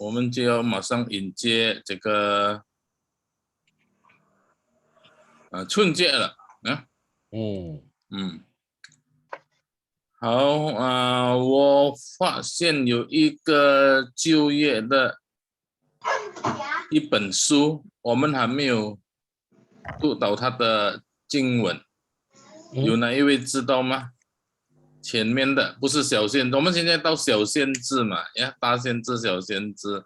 我们就要马上迎接这个春节了啊。好我发现有一个就业的一本书，我们还没有读到它的经文，有哪一位知道吗？前面的不是小先知，我们现在到小先知嘛，大先知、小先知，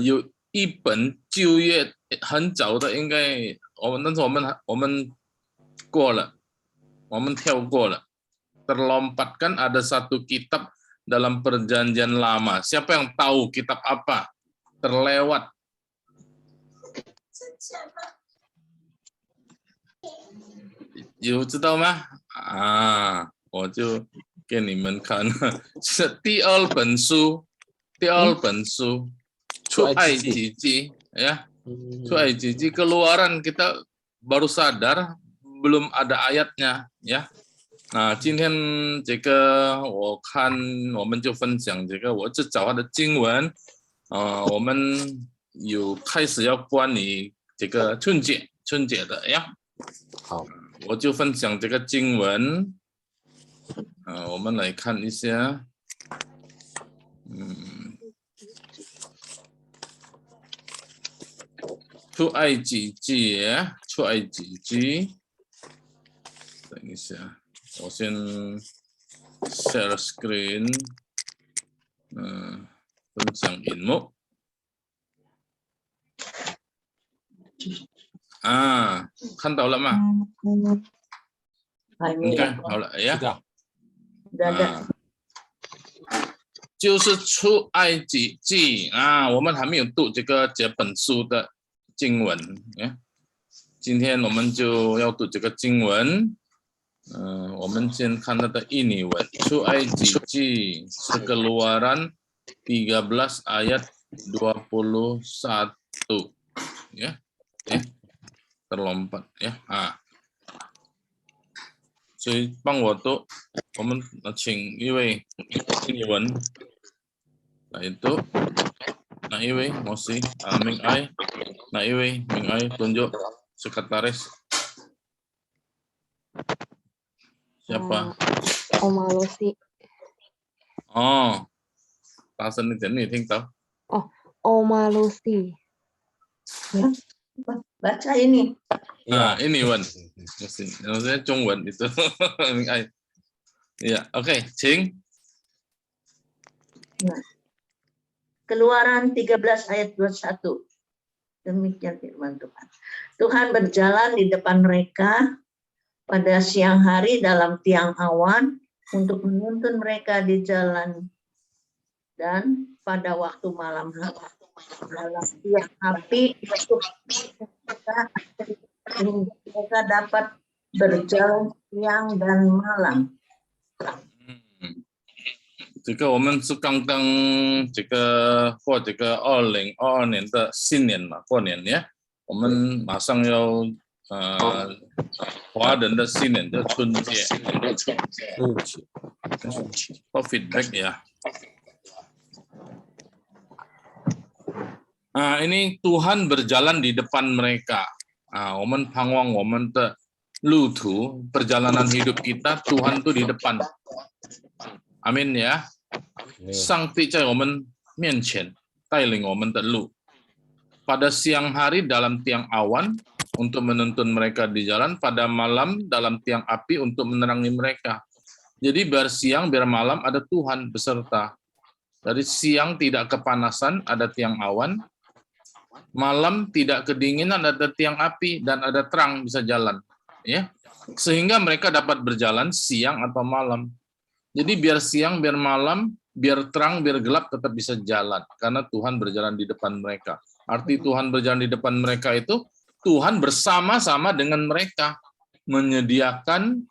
有一本就业很早的，应该但是我们过了，我们跳过了。Terlompatkan ada satu kitab dalam perjanjian lama. Siapa yang tahu kitab apa? Terlewat. 有知道吗？我就给你们看，是第二本书，出埃及记ya. 出埃及记 Keluaran kita baru sadar belum ada ayatnya ya. 今天这个我看我们就分享这个，我就找他的经文，我们有开始要关于这个春节的呀。好，我就分享这个经文，我们来看一下，出埃及记，等一下。我先 share screen， 分享荧幕。看到了吗？应该好了呀。就是出埃及记我们还没有读这本书的经文，今天我们就要读这个经文。我们先看它的印尼文，出埃及记是Keluaran 13 ayat 21 ya. Terlompat ya. 所以帮我读，我们请一位印尼文来读，哪一位Mosi Ming Ai,哪一位Ming Ai tunjuk sekretaris. Siapa? Oma Lucy. Tasan ini tahu. Oma Lucy. Ya, baca ini. Ini Wan. Maksudnya Zhongwen itu. Ya, oke, Cing. Keluaran 13 ayat 21. Demikian firman Tuhan. Tuhan berjalan di depan mereka pada siang hari dalam tiang awan untuk menuntun mereka di jalan, dan pada waktu malam hari dalam tiang api untuk mereka dapat berjalan siang dan malam. 这个我们是刚刚过这个2022年的新年嘛，过年呀，我们马上要华人的新年的春节，feedback ya. Ini Tuhan berjalan di depan mereka. 我们盼望我们的路途 perjalanan hidup kita Tuhan tuh di depan. Amin ya. 上帝在我们面前带领我们的路. Pada siang hari dalam tiang awan untuk menuntun mereka di jalan, pada malam dalam tiang api untuk menerangi mereka. Jadi biar siang, biar malam ada Tuhan beserta. Dari siang tidak kepanasan, ada tiang awan. Malam tidak kedinginan, ada tiang api, dan ada terang bisa jalan. Ya, sehingga mereka dapat berjalan siang atau malam. Jadi biar siang, biar malam, biar terang, biar gelap tetap bisa jalan. Karena Tuhan berjalan di depan mereka. Arti Tuhan berjalan di depan mereka itu, Tuhan bersama-sama dengan mereka menyediakan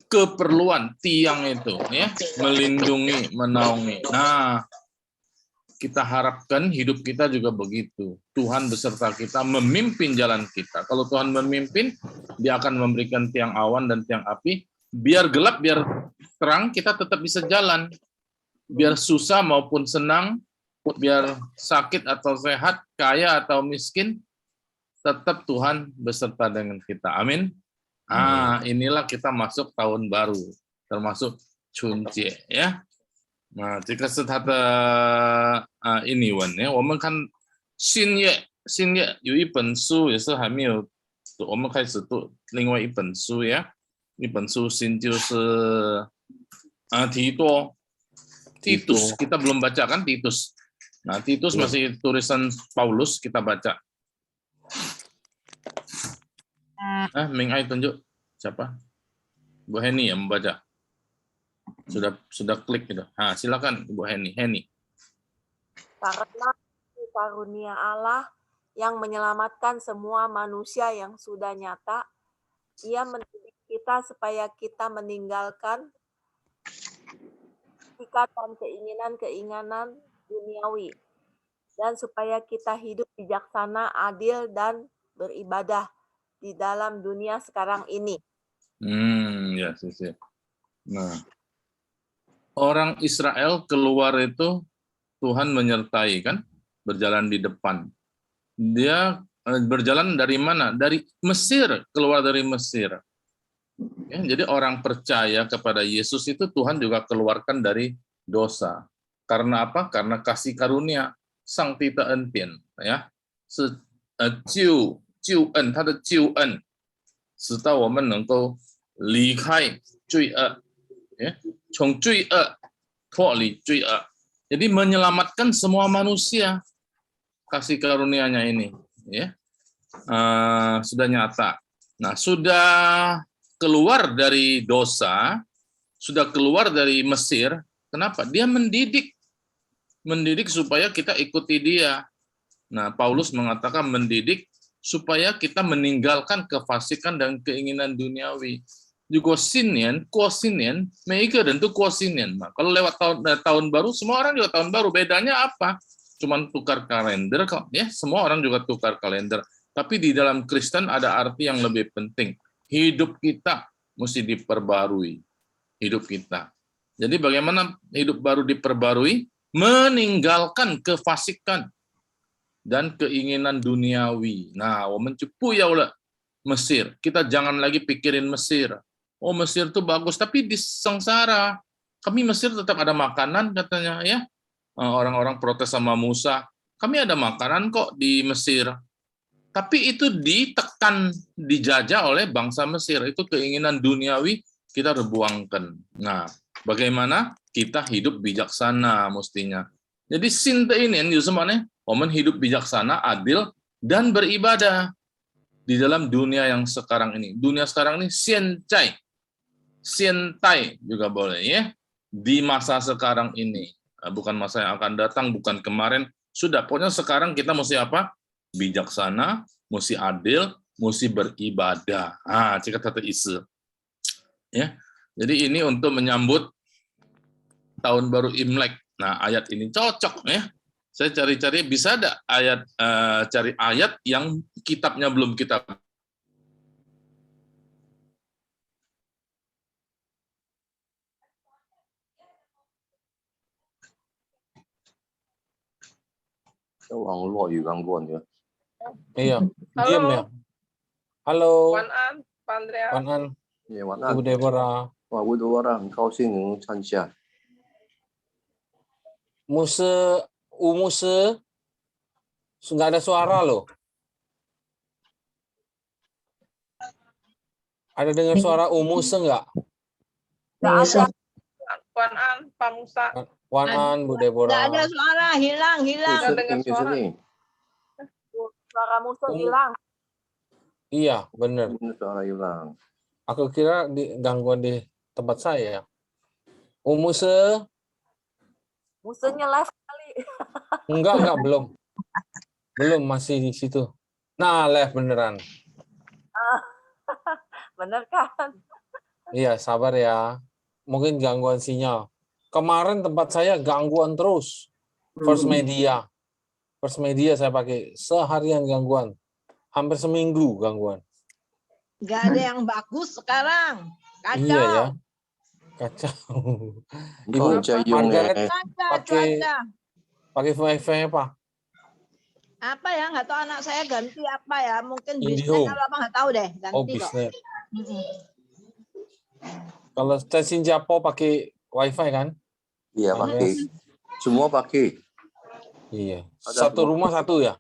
keperluan tiang itu, ya, melindungi, menaungi. Nah, kita harapkan hidup kita juga begitu. Tuhan beserta kita, memimpin jalan kita. Kalau Tuhan memimpin, Dia akan memberikan tiang awan dan tiang api biar gelap, biar terang, kita tetap bisa jalan. Biar susah maupun senang, biar sakit atau sehat, kaya atau miskin, tetap Tuhan beserta dengan kita. Amin. Inilah kita masuk tahun baru, termasuk Chunjie ya. Nah, jika setelah ini Wan ya, 我们看新月有一本书也是还没有，我们开始读另外一本书呀，一本书新就是Titus, kita belum baca kan Titus. Nah, Titus masih tulisan Paulus, kita baca. Ming Ai tunjuk siapa? Bu Heni yang membaca. Sudah klik gitu. Silakan Ibu Heni. Karena karunia Allah yang menyelamatkan semua manusia yang sudah nyata, Ia mendidik kita supaya kita meninggalkan ikatan keinginan-keinginan duniawi, dan supaya kita hidup bijaksana, adil, dan beribadah di dalam dunia sekarang ini. Ya, sih. Nah, orang Israel keluar itu Tuhan menyertai kan, berjalan di depan. Dia berjalan dari mana? Dari Mesir, keluar dari Mesir. Ya, jadi orang percaya kepada Yesus itu Tuhan juga keluarkan dari dosa. Karena apa? Karena kasih karunia, sang tita entien, ya. 他的救恩使到我们能够离开罪恶，从罪恶脱离罪恶。Jadi menyelamatkan semua manusia, kasih karunia-Nya ini, ya, sudah nyata. Nah, sudah keluar dari dosa, sudah keluar dari Mesir. Kenapa? Dia mendidik supaya kita ikuti Dia. Nah, Paulus mengatakan mendidik supaya kita meninggalkan kefasikan dan keinginan duniawi. Juga sinian, kuosinian, mereka dan tuh kuosinian. Nah, kalau lewat tahun baru, semua orang juga tahun baru. Bedanya apa? Cuman tukar kalender kok, ya. Semua orang juga tukar kalender. Tapi di dalam Kristen ada arti yang lebih penting. Hidup kita mesti diperbarui. Hidup kita. Jadi bagaimana hidup baru diperbarui? Meninggalkan kefasikan dan keinginan duniawi. Nah, 我们就不要了 Mesir. Kita jangan lagi pikirin Mesir. Oh, Mesir itu bagus, tapi di sengsara. Kami Mesir tetap ada makanan katanya, ya. Orang-orang protes sama Musa. Kami ada makanan kok di Mesir. Tapi itu ditekan, dijajah oleh bangsa Mesir. Itu keinginan duniawi kita rebuangkan. Nah, bagaimana kita hidup bijaksana mestinya. Jadi sinte ini yang semuanya, momen hidup bijaksana, adil, dan beribadah di dalam dunia yang sekarang ini. Dunia sekarang ini sientai juga boleh ya. Di masa sekarang ini, bukan masa yang akan datang, bukan kemarin. Sudah, pokoknya sekarang kita mesti apa? Bijaksana, mesti adil, mesti beribadah. Jika kata isu. Ya. Jadi ini untuk menyambut tahun baru Imlek. Nah, ayat ini cocok ya. Saya cari-cari bisa ada ayat cari ayat yang kitabnya belum kita Iya, diam ya. Halo. 晚安，班德晚安，晚安。 Ibu Deborah. 吴德华很高兴能参加。 Muse, Muse, nggak ada suara loh. Ada dengar suara Muse nggak? Bisa. 晚安，Pak Musa. Wanan, Bu Deborah. Nggak ada suara, hilang. 有声音， Suara musuh hilang. Iya, bener. suara hilang. Aku kira gangguan di tempat saya. Muse, Musuhnya live kali. enggak, belum. Belum, masih di situ. Nah, live beneran. Bener kan? Iya, sabar ya. Mungkin gangguan sinyal. Kemarin tempat saya gangguan terus. First Media saya pakai seharian gangguan. Hampir seminggu gangguan. Nggak ada yang bagus sekarang. Iya ya. Kacau. Kacau. 唔該人家用 Margaret 嘅， Cuaca, pakai cuaca. pakai wifi apa? Apa ya? Nggak tahu anak saya ganti apa ya? Mungkin bisnet IndiHome. atau apa nggak tahu deh. Ganti Oh, kok. bisnet. Mm-mm. Kalau saya Singapura pakai wifi kan? iya pakai, semua pakai. Iya. Ada Satu semua. rumah satu ya?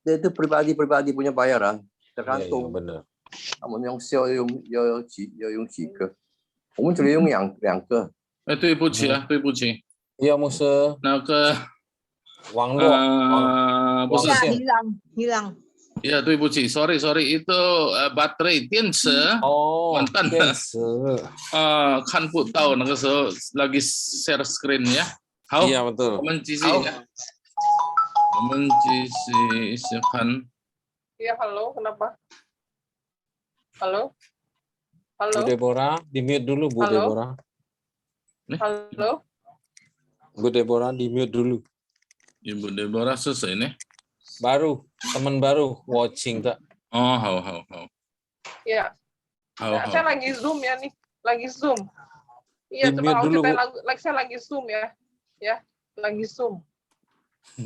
Itu pribadi punya bayaran, Iya, tergantung. benar. 他们用要用几个，我们这里用两个。对不起啊，对不起， Iya, Musa. 那个 Wang Luo. 不是 Wang Ya, Xian. hilang. ya 对不起，sorry itu baterai 电池 Oh, 完蛋了，电池。看不到，那个时候lagi share screen ya。好， Iya, betul. 我们继续呀，我们继续看。 Iya, halo, kenapa? Halo? Bu Halo? Deborah, di-mute dulu Bu Halo? Deborah. Halo? Bu Deborah, di-mute dulu. Ibu Deborah selesai nih. Baru, teman baru watching tak? Oh, hau. Iya, saya lagi Zoom ya nih. Lagi Zoom. Iya, Di-mute coba dulu, ceritain Bu. lagu, saya lagi Zoom ya. Ya, lagi Zoom.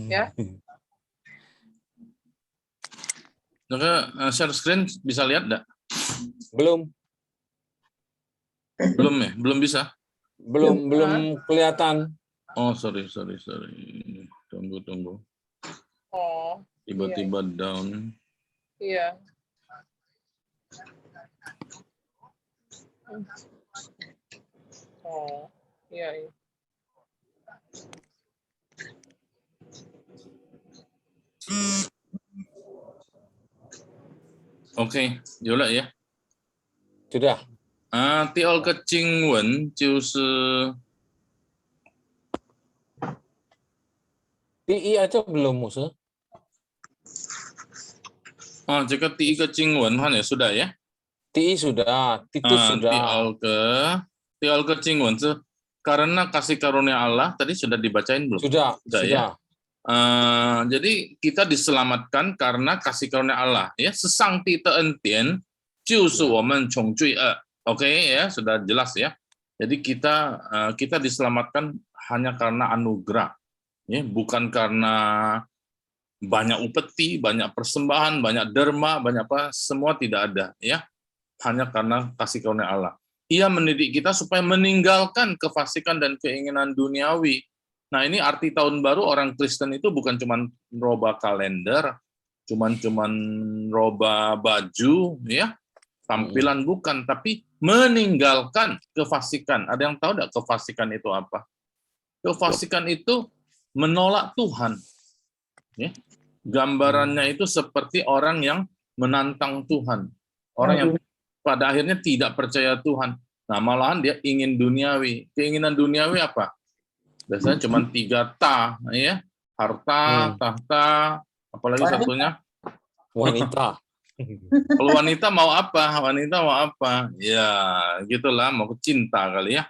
Ya. Maka share screen bisa lihat enggak? Belum, Belum ya? Belum bisa? belum kelihatan. Oh, sorry. Tunggu. Oh, Tiba-tiba down. iya. Oh, iya. OK，有了呀。 Sudah. 第二个经文就是PI aja belum Musa. 这个第一个经文看也sudah ya。 TI sudah, Titus sudah. 第二个经文是 karena kasih karunia Allah tadi sudah dibacain belum? Sudah. Ya. Jadi kita diselamatkan karena kasih karunia Allah ya. 上帝的恩典就是我们从罪恶。Oke ya, sudah jelas ya. Jadi kita diselamatkan hanya karena anugerah, ya, bukan karena banyak upeti, banyak persembahan, banyak derma, banyak apa, semua tidak ada, ya. Hanya karena kasih karunia Allah. Ia mendidik kita supaya meninggalkan kefasikan dan keinginan duniawi. Nah, ini arti tahun baru orang Kristen itu bukan cuma roba kalender, cuman roba baju, ya. Tampilan bukan, tapi meninggalkan kefasikan. Ada yang tahu enggak kefasikan itu apa? Kefasikan itu menolak Tuhan. Ya. Gambarannya itu seperti orang yang menantang Tuhan. Orang yang pada akhirnya tidak percaya Tuhan. Nah, malahan dia ingin duniawi. Keinginan duniawi apa? Biasanya cuma 3 ta, ya. Harta, tahta, apalagi satunya Wanita. Kalau wanita mau apa? Wanita mau apa? Ya, gitulah, mau cinta kali ya.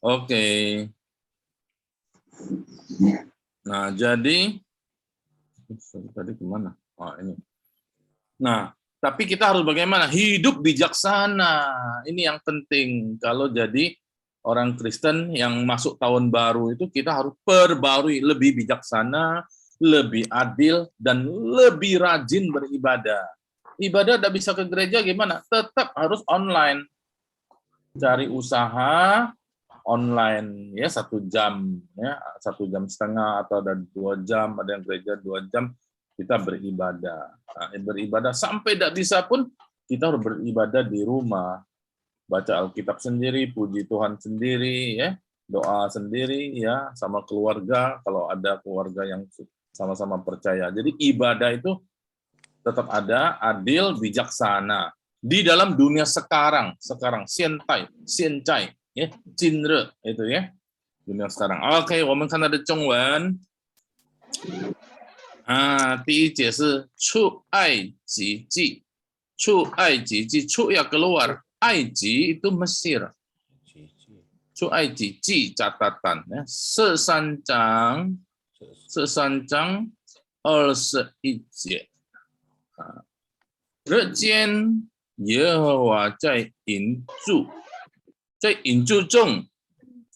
Oke. Nah, jadi tadi kemana? Oh, ini. Nah, tapi kita harus bagaimana? Hidup bijaksana. Ini yang penting. Kalau jadi orang Kristen yang masuk tahun baru itu kita harus perbarui, lebih bijaksana, lebih adil, dan lebih rajin beribadah. Ibadah tidak bisa ke gereja gimana? Tetap harus online. Cari usaha online ya 1 jam ya 1,5 jam atau ada 2 jam, ada yang gereja 2 jam kita beribadah. Nah, beribadah sampai tidak bisa pun kita harus beribadah di rumah. Baca Alkitab sendiri, puji Tuhan sendiri ya, doa sendiri ya sama keluarga kalau ada keluarga yang sama-sama percaya. Jadi ibadah itu tetap ada, adil, bijaksana. Di dalam dunia sekarang, xiancai, ya, jinre itu ya. Dunia sekarang. Oke, 我们看到的中文。第一节是出埃及记，出埃及记，出ya keluar, 埃及itu Mesir. 出埃及记 catatan ya, 13章21节。日间耶和华在引住，在引住中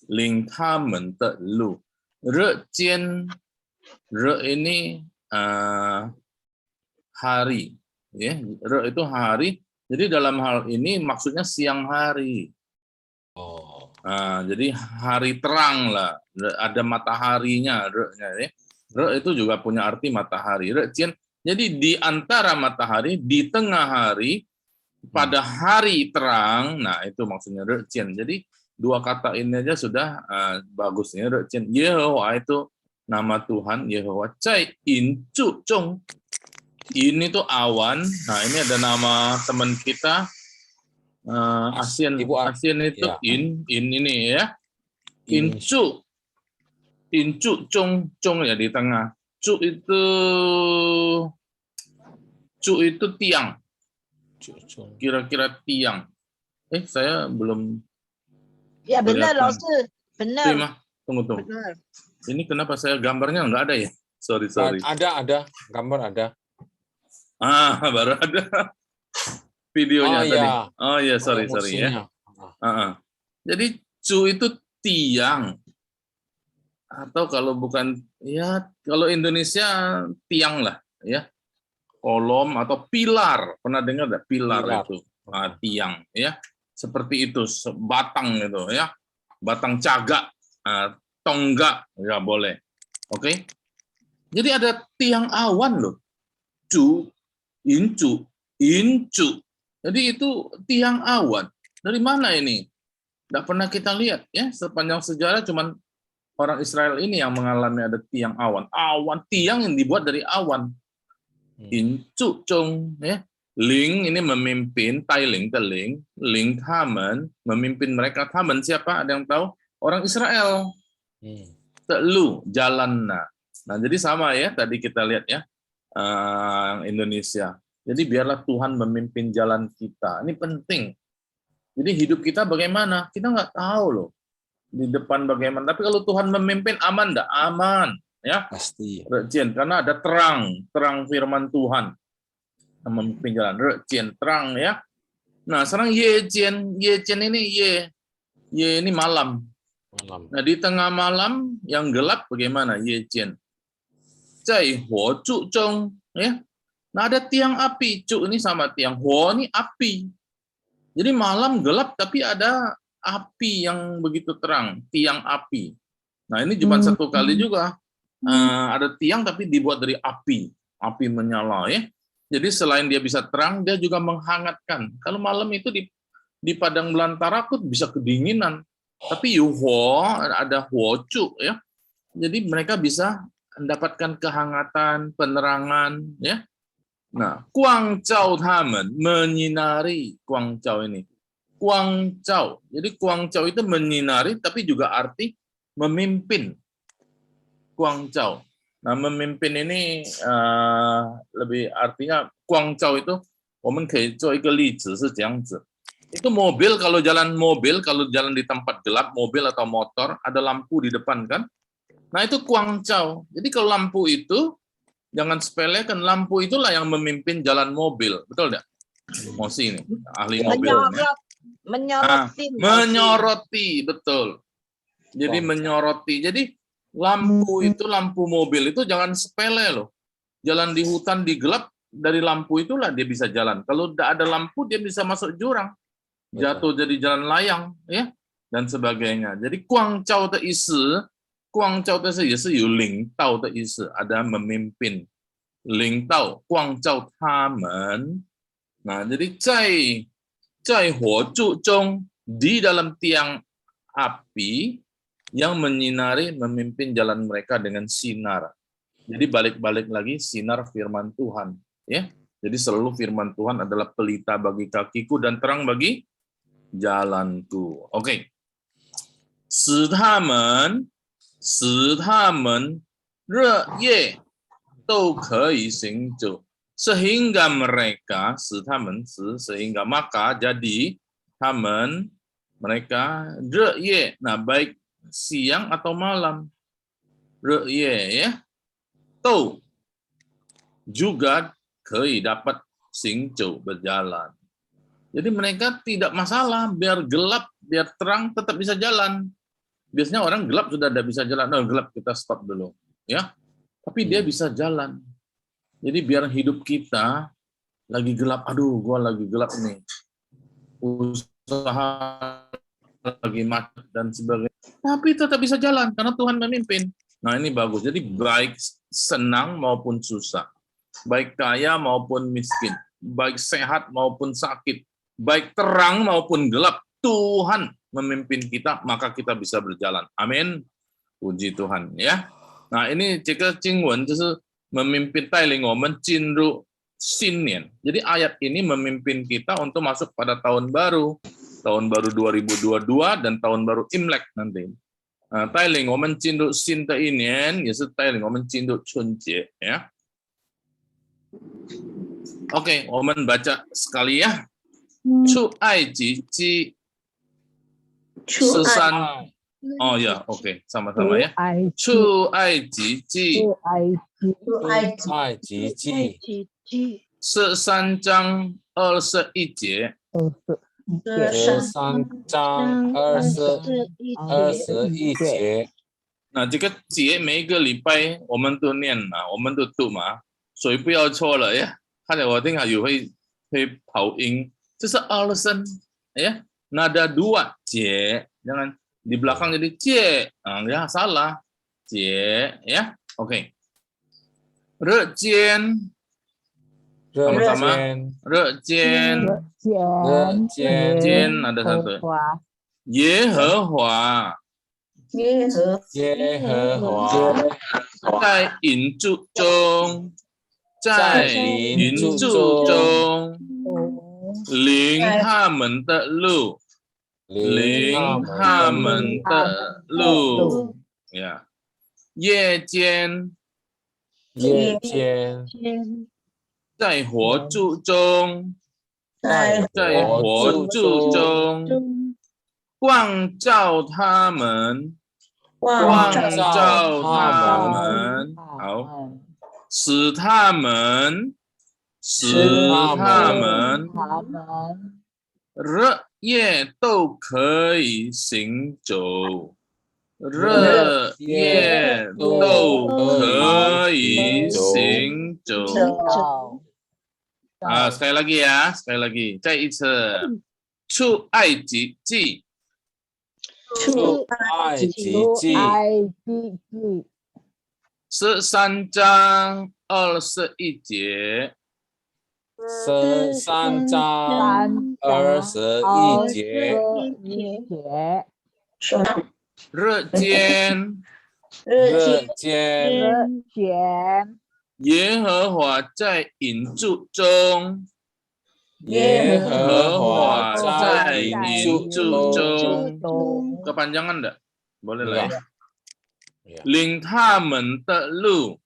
领他们的路。Re ini hari, ya. Re itu hari. Jadi dalam hal ini maksudnya siang hari. Oh. Nah, jadi hari terang lah, ada mataharinya. Re-nya, ya. Re itu juga punya arti matahari. Re Jian. Jadi di antara matahari, di tengah hari, pada hari terang. Nah itu maksudnya Re Jian. Jadi dua kata ini aja sudah bagusnya. Re Jian. Yehova itu nama Tuhan Yehova. Cai in cu zhong. Ini tuh awan. Nah ini ada nama teman kita. ASEAN itu ya. in ini ya. Incu cong ya di tengah. Cu itu tiang. Kira-kira tiang. Saya belum. Ya benar, kelihatan. Laosi. Benar. Terima. Tunggu. Benar. Ini kenapa saya gambarnya nggak ada ya? Sorry. Ada. Gambar ada. Baru ada. Videonya tadi. Ya. Oh ya, sorry ya. Jadi cu itu tiang. Atau kalau bukan, ya kalau Indonesia tiang lah, ya. Kolom atau pilar. Pernah dengar nggak pilar itu? Tiang, ya. Seperti itu, batang itu, ya. Batang cagak, tonggak, ya boleh. Oke. Jadi ada tiang awan loh. Incu. Jadi itu tiang awan. Dari mana ini? Tidak pernah kita lihat ya, sepanjang sejarah cuman orang Israel ini yang mengalami ada tiang awan. Tiang yang dibuat dari awan. Incu cong ya. Ling ini memimpin, Tailing teling, Ling Tamen memimpin mereka. Tamen siapa? Ada yang tahu? Orang Israel. Telu jalan. Nah, jadi sama ya tadi kita lihat ya. Indonesia. Jadi biarlah Tuhan memimpin jalan kita. Ini penting. Jadi hidup kita bagaimana? Kita nggak tahu loh. Di depan bagaimana. Tapi kalau Tuhan memimpin aman enggak? Aman. Ya. Pasti. Rejian, karena ada terang firman Tuhan. Memimpin jalan. Rejian, terang ya. Nah sekarang Yejian ini Ye ini malam. Nah di tengah malam yang gelap bagaimana? Yejian. Zai huo zhu zhong. Ya. Nah ada tiang api, cu ini sama tiang, huo ini api. Jadi malam gelap tapi ada api yang begitu terang, tiang api. Nah ini cuma satu kali juga ada tiang tapi dibuat dari api menyala ya. Jadi selain dia bisa terang, dia juga menghangatkan. Kalau malam itu di padang belantara aku bisa kedinginan, tapi huo ada huo cu ya. Jadi mereka bisa mendapatkan kehangatan, penerangan ya. Nah, Guangzhou tamen menyinari Guangzhou ini. Guangzhou. Jadi Guangzhou itu menyinari tapi juga arti memimpin. Guangzhou. Nah, memimpin ini lebih artinya Guangzhou itu 我们可以做一个例子是这样子. Itu mobil kalau jalan di tempat gelap, mobil atau motor ada lampu di depan kan? Nah, itu Guangzhou. Jadi kalau lampu itu jangan sepelekan, lampu itulah yang memimpin jalan mobil, betul tidak? Mosi ini ahli mobil. Menyoroti, betul. Jadi menyoroti. Jadi lampu itu, lampu mobil itu jangan sepele loh. Jalan di hutan di gelap, dari lampu itulah dia bisa jalan. Kalau tidak ada lampu dia bisa masuk jurang, jatuh jadi jalan layang, ya dan sebagainya. Jadi Guangzhou de isi. 光照但是也是有领导的意思 ada memimpin 领导光照他们 nah jadi 在火柱中 di dalam tiang api yang menyinari memimpin jalan mereka dengan sinar. Jadi balik-balik lagi sinar firman Tuhan ya. Jadi selalu firman Tuhan adalah pelita bagi kakiku dan terang bagi jalanku. Oke. 使他们日夜都可以行走 sehingga mereka sehingga maka jadi mereka nah baik siang atau malam ya to juga dapat berjalan Jadi mereka tidak masalah, biar gelap, biar terang, tetap bisa jalan. Biasanya orang gelap sudah tidak bisa jalan, nah, gelap kita stop dulu, ya. Tapi dia bisa jalan. Jadi biar hidup kita lagi gelap, aduh, gua lagi gelap nih, usaha lagi macet dan sebagainya. Tapi tetap bisa jalan karena Tuhan memimpin. Nah ini bagus. Jadi baik senang maupun susah, baik kaya maupun miskin, baik sehat maupun sakit, baik terang maupun gelap, Tuhan memimpin kita, maka kita bisa berjalan. Amin. Puji Tuhan ya. Nah ini jika Jingwen itu memimpin Tailing Omen Jinru Sinian. Jadi ayat ini memimpin kita untuk masuk pada tahun baru 2022 dan tahun baru Imlek nanti. 带领我们进入新的一年，也是带领我们进入春节ya. Oke, 我们 baca sekali ya. 出埃及记13 Oh ya, oke, sama-sama ya. 出埃及记13章21节。13章21节。那这个节每一个礼拜我们都念嘛，我们都读嘛，所以不要错了呀。看着我听下有会跑音，这是alasan ya. Nada 2 j, jangan di belakang jadi j, ya salah j ya. Oke. Re jian sama-sama. Re jian ada satu. Yehova 在云柱中，在云柱中领他们的路，领他们的路。呀，夜间在火柱中，在火柱中光照他们，光照他们，好，使他们日夜都可以行走，日夜都可以行走。sekali lagi ya, sekali lagi. 再一次，出埃及记。出埃及记13章21节。13章21节。日间，耶和华在云柱中，耶和华在云柱中。kepanjangan enggak? Boleh lah ya. 领他们的路，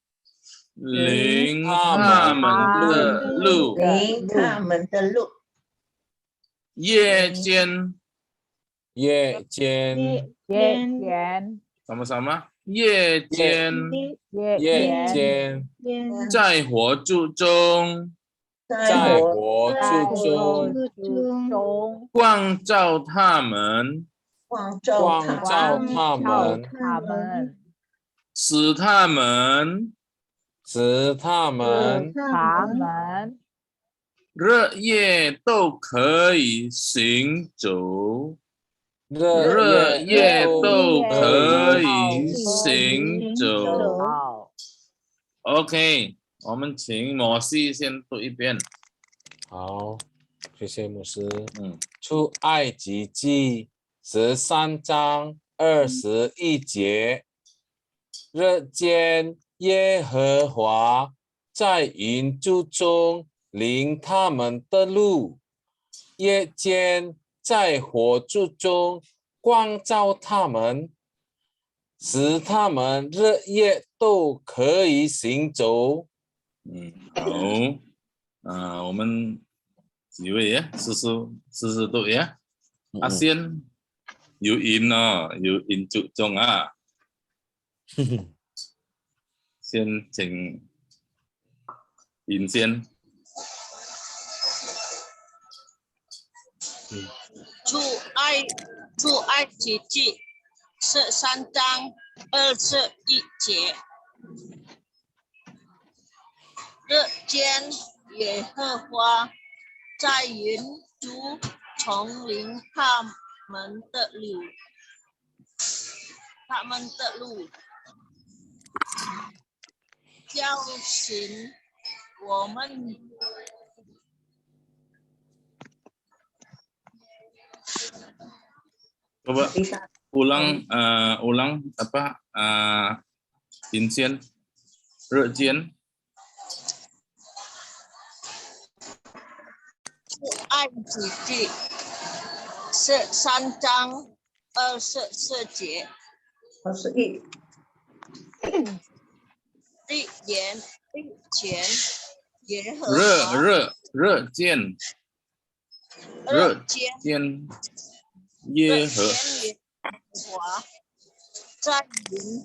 领他们的路，夜间，sama-sama， 夜间，在火柱中，光照他们，使他们日夜都可以行走，日夜都可以行走。OK， 我们请摩西先读一遍。好，谢谢牧师。出埃及记13章21节。日间耶和华在云柱中领他们的路，夜间在火柱中光照他们，使他们日夜都可以行走。好，我们几位呀，试试读呀。阿仙有云哦，有云柱中啊。先请尹先。出埃及记13章21节，日间耶和华在云柱统领他们的路，叫醒我们。Coba ulang apa Vincent Rejian 埃及记13章24节， 21. 日前耶和华热见耶和华在云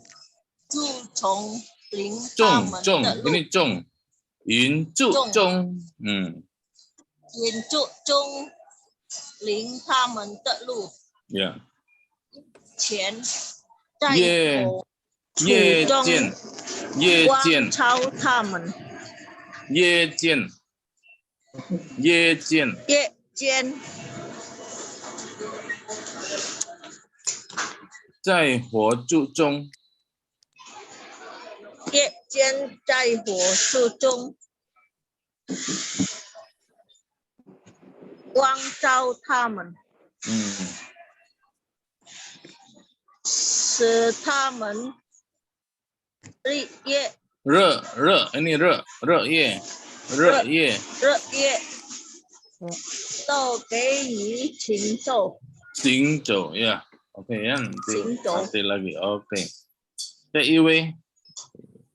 柱统领他们的路， ini 中 云柱中云柱中领他们的路， ya 前在火夜中光照他们，夜间在火柱中，夜间在火柱中光照他们，使他们日夜 ini 热夜都给予禽兽。 行走ya. Oke ya, nanti lagi. Oke. TIW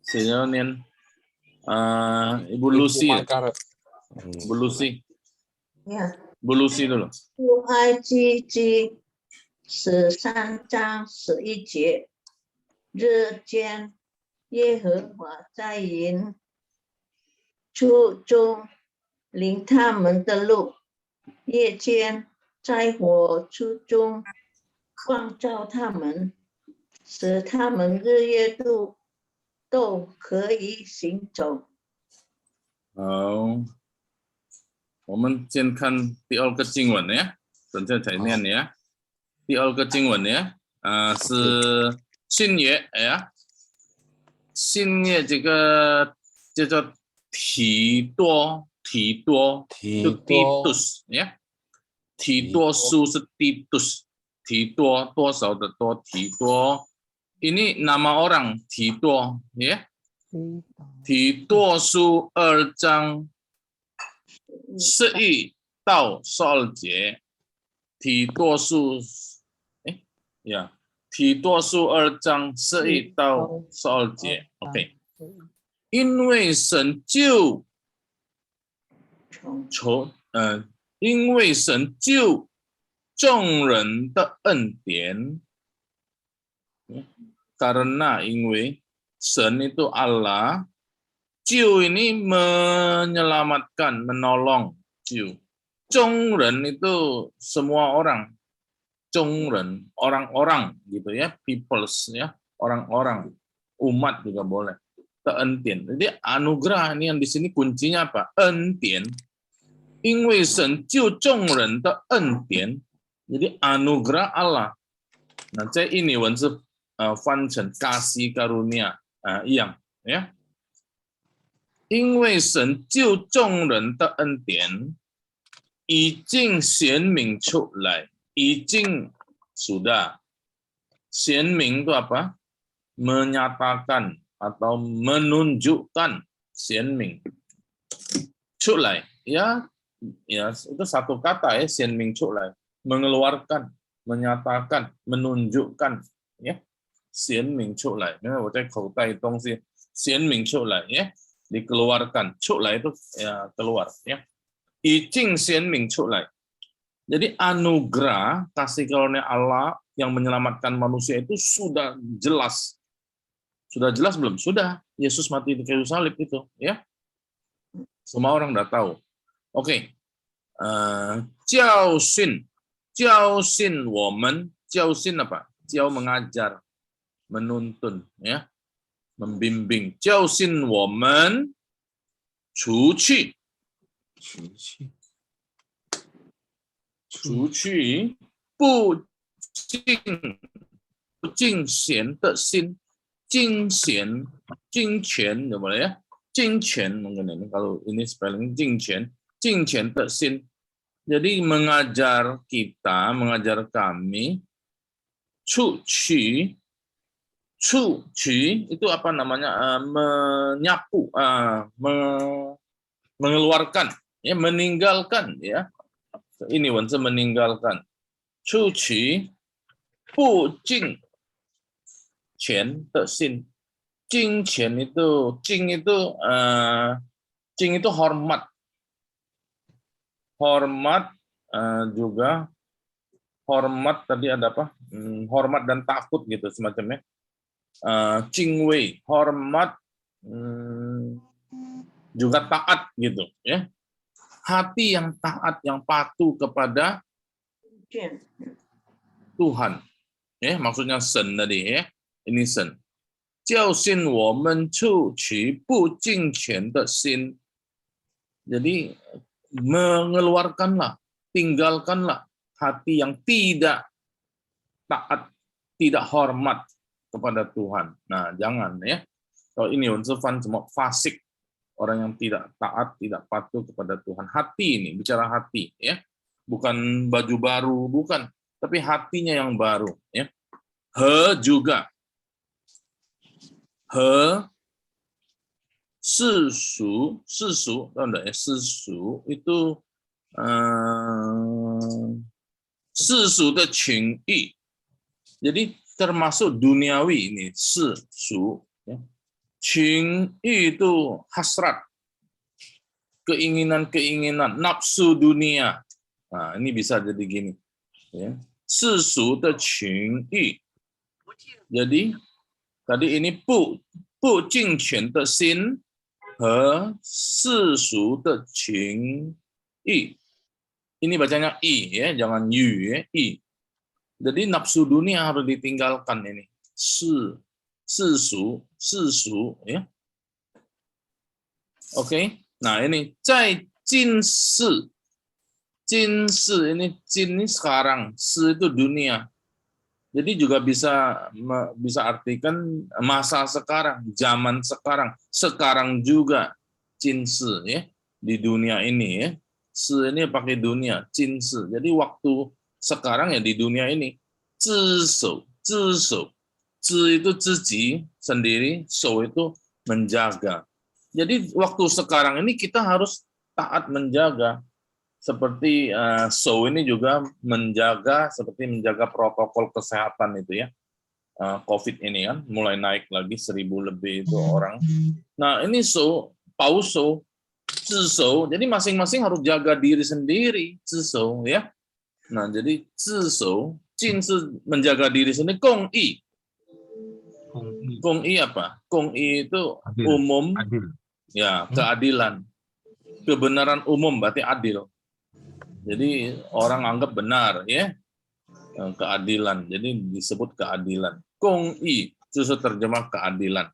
Senior Ibu Lucy ya? Bu Lucy. Ya. Bu Lucy dulu. 出埃及记13章11节，日间耶和华在云柱中领他们的路，夜间在火柱中光照他们，使他们日夜都可以行走。好，我们先看第二个经文呀，等下才念呀。第二个经文呀，是新约呀，新约这个叫做提多 Titus 呀，提多书是 Titus， 提多多少的多提多， ini nama orang Titor ya. Titor 书2章11到12节，提多书提多书2章11到12节 ，OK。因为神救众人的恩典。Karena 因为神 itu Allah, 救 ini menyelamatkan, menolong, 救 众人 itu semua orang, 众人 orang-orang gitu ya, peoples ya, orang-orang, umat juga boleh. 的恩典. Jadi anugerah ini yang di sini kuncinya apa? 恩典. 因为神救众人的恩典, jadi anugerah Allah. Nah, 这印尼文是翻成 kasih karunia 一样 ya. 因为神救众人的恩典已经显明出来, 已经 sudah. 显明itu apa? Menyatakan atau menunjukkan, 显明 出来 ya itu satu kata ya, 显明出来 mengeluarkan, menyatakan, menunjukkan ya, 显明出来，因为我在口袋东西显明出来 ya, dikeluarkan, 出来itu ya keluar ya, 已经显明出来. Jadi anugerah kasih karunia Allah yang menyelamatkan manusia itu sudah jelas. Sudah jelas belum? Sudah. Yesus mati di kayu salib itu, ya. Semua orang udah tahu. Oke. 教训我们，教训apa? 教 mengajar, menuntun, ya, membimbing. 教训我们出去不敬虔的心，金钱怎么ya? 金钱 mungkin kalau ini spelling 金钱的心. Jadi mengajar kami cuci itu apa namanya, menyapu, mengeluarkan, ya, meninggalkan, ya, ini meninggalkan. Cuci 不敬钱的心，金钱itu hormat, juga hormat tadi ada apa? Hormat dan takut gitu semacamnya. Jingwei, hormat, juga taat gitu, ya. Hati yang taat, yang patuh kepada Tuhan. Ya, maksudnya sen tadi, ya. Ini sen. 教训我们出去不敬虔的心. Jadi mengeluarkanlah, tinggalkanlah hati yang tidak taat, tidak hormat kepada Tuhan. Nah, jangan, ya. Kalau ini unsufan semua fasik, orang yang tidak taat, tidak patuh kepada Tuhan. Hati ini, bicara hati, ya. Bukan baju baru, bukan, tapi hatinya yang baru, ya. He juga. He, sisu, tahu enggak ya? Sisu itu sisu de qingyi. Jadi termasuk duniawi ini, sisu, ya. Qingyi itu hasrat, keinginan, nafsu dunia. Nah, ini bisa jadi gini, ya. Sisu de qingyi. Jadi tadi ini 不敬虔的心和世俗的情意. Ini bacanya i, ya, jangan yu, ya, i. Jadi nafsu dunia harus ditinggalkan ini. 世俗, ya. Oke. Nah, ini 在今世ini, 今 ini sekarang, 世 itu dunia. Jadi juga bisa artikan masa sekarang, zaman sekarang juga, 今世, ya, di dunia ini, ya. Si ini pakai dunia, 今世. Jadi waktu sekarang ya di dunia ini. 自守, zi itu ziji, sendiri, so itu menjaga. Jadi waktu sekarang ini kita harus taat menjaga. Seperti so ini juga menjaga, seperti menjaga protokol kesehatan itu, ya. COVID ini kan mulai naik lagi 1.000 lebih itu orang. Nah, ini so, pauso, zisou, jadi masing-masing harus jaga diri sendiri, zisou, ya. Nah, jadi zisou, jin menjaga diri sendiri, gongyi. Gongyi apa? Gongyi itu umum, ya, keadilan. Kebenaran umum berarti adil. Jadi orang anggap benar, ya, keadilan. Jadi disebut keadilan. Gongyi itu terjemah keadilan.